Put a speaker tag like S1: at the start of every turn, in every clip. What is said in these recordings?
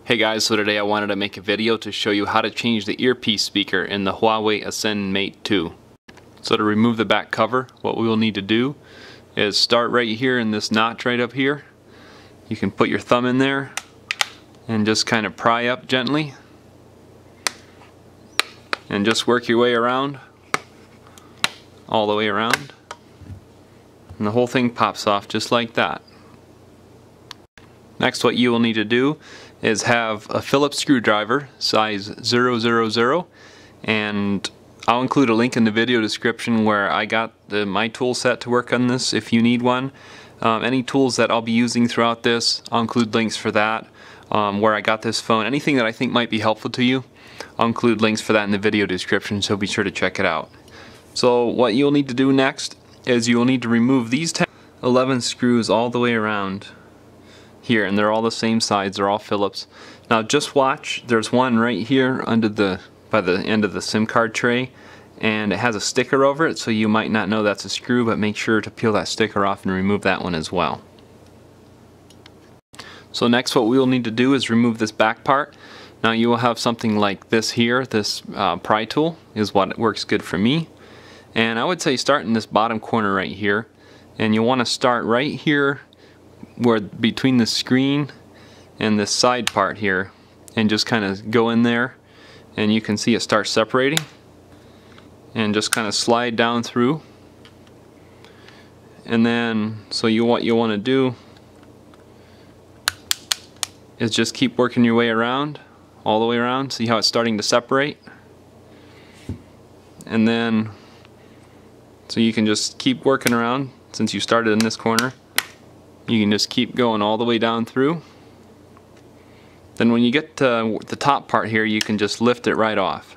S1: Hey guys, so today I wanted to make a video to show you how to change the earpiece speaker in the Huawei Ascend Mate 2. So to remove the back cover, what we will need to do is start right here in this notch right up here. You can put your thumb in there and just kind of pry up gently and just work your way around, all the way around, and the whole thing pops off just like that. Next, what you will need to do is have a Phillips screwdriver size 000, and I'll include a link in the video description where I got my tool set to work on this if you need one. Any tools that I'll be using throughout this, I'll include links for that, where I got this phone. Anything that I think might be helpful to you, I'll include links for that in the video description, so be sure to check it out. So what you'll need to do next is you will need to remove these 11 screws all the way around here, and they're all the same size, they're all Phillips. Now just watch, there's one right here under by the end of the SIM card tray, and it has a sticker over it, so you might not know that's a screw, but make sure to peel that sticker off and remove that one as well. So next, what we will need to do is remove this back part. Now you will have something like this here, this pry tool is what works good for me, and I would say start in this bottom corner right here, and you want to start right here where between the screen and this side part here, and just kind of go in there, and you can see it start separating, and just kind of slide down through. And then so what you want to do is just keep working your way around, all the way around. See how it's starting to separate? And then so you can just keep working around. Since you started in this corner, you can just keep going all the way down through. Then when you get to the top part here, you can just lift it right off.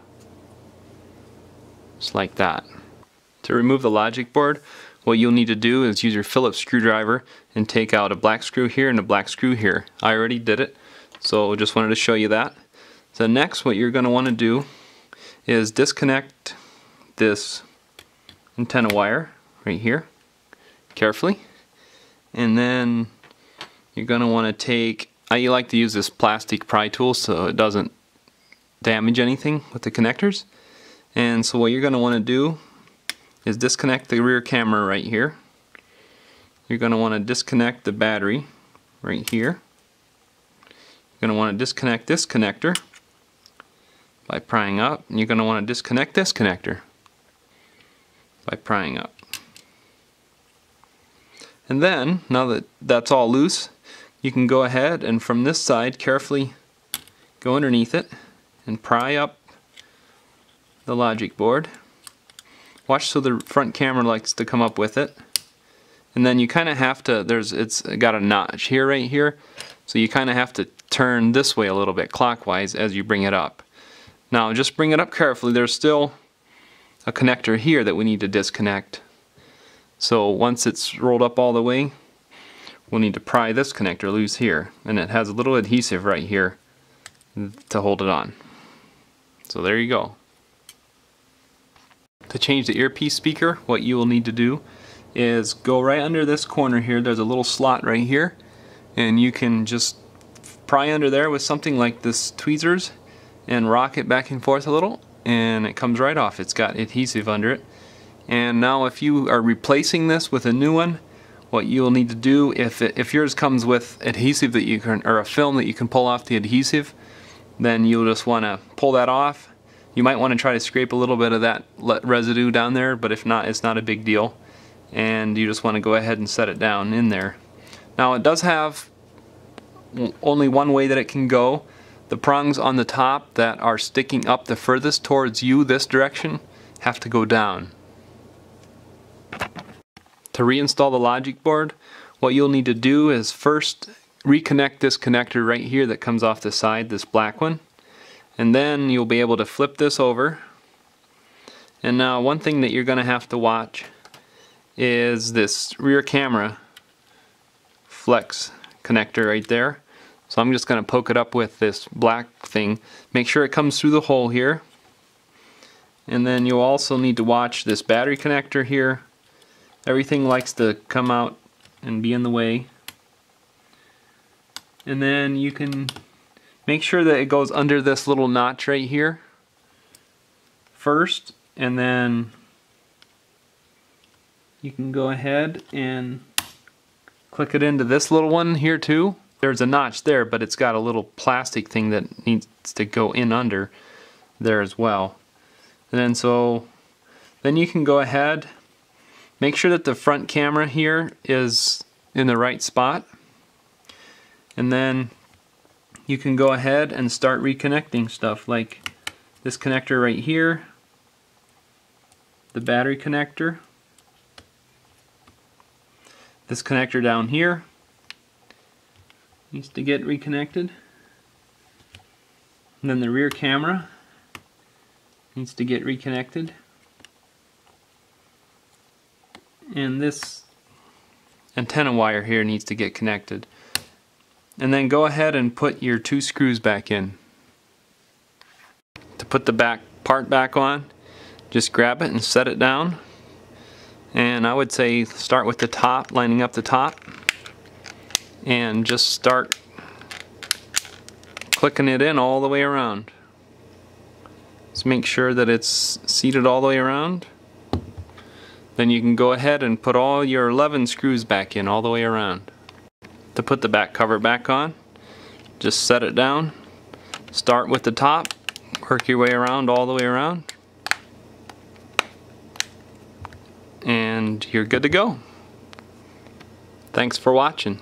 S1: Just like that. To remove the logic board, what you'll need to do is use your Phillips screwdriver and take out a black screw here and a black screw here. I already did it, so just wanted to show you that. So next, what you're going to want to do is disconnect this antenna wire right here carefully. And then you're going to want to take, I like to use this plastic pry tool so it doesn't damage anything with the connectors. And so what you're going to want to do is disconnect the rear camera right here. You're going to want to disconnect the battery right here. You're going to want to disconnect this connector by prying up, and you're going to want to disconnect this connector by prying up. And then, now that that's all loose, you can go ahead and from this side carefully go underneath it and pry up the logic board. Watch so the front camera likes to come up with it. And then you kind of have to, it's got a notch here, right here, so you kind of have to turn this way a little bit clockwise as you bring it up. Now just bring it up carefully. There's still a connector here that we need to disconnect. So once it's rolled up all the way, we'll need to pry this connector loose here, and it has a little adhesive right here to hold it on. So there you go. To change the earpiece speaker, what you will need to do is go right under this corner here. There's a little slot right here, and you can just pry under there with something like this tweezers and rock it back and forth a little, and it comes right off. It's got adhesive under it. And now if you are replacing this with a new one, what you will need to do, if yours comes with adhesive that you can, or a film that you can pull off the adhesive, then you'll just want to pull that off. You might want to try to scrape a little bit of that residue down there, but if not, it's not a big deal. And you just want to go ahead and set it down in there. Now it does have only one way that it can go. The prongs on the top that are sticking up the furthest towards you this direction have to go down. To reinstall the logic board, what you'll need to do is first reconnect this connector right here that comes off the side, this black one, and then you'll be able to flip this over. And now one thing that you're going to have to watch is this rear camera flex connector right there. So I'm just going to poke it up with this black thing. Make sure it comes through the hole here. And then you'll also need to watch this battery connector here. Everything likes to come out and be in the way. And then you can make sure that it goes under this little notch right here first, and then you can go ahead and click it into this little one here too. There's a notch there, but it's got a little plastic thing that needs to go in under there as well. And then you can go ahead, make sure that the front camera here is in the right spot, and then you can go ahead and start reconnecting stuff like this connector right here, the battery connector, this connector down here needs to get reconnected, and then the rear camera needs to get reconnected, and this antenna wire here needs to get connected. And then go ahead and put your 2 screws back in. To put the back part back on, just grab it and set it down. And I would say start with the top, lining up the top, and just start clicking it in all the way around. Just make sure that it's seated all the way around. Then you can go ahead and put all your 11 screws back in all the way around. To put the back cover back on, just set it down, start with the top, work your way around all the way around, and you're good to go. Thanks for watching.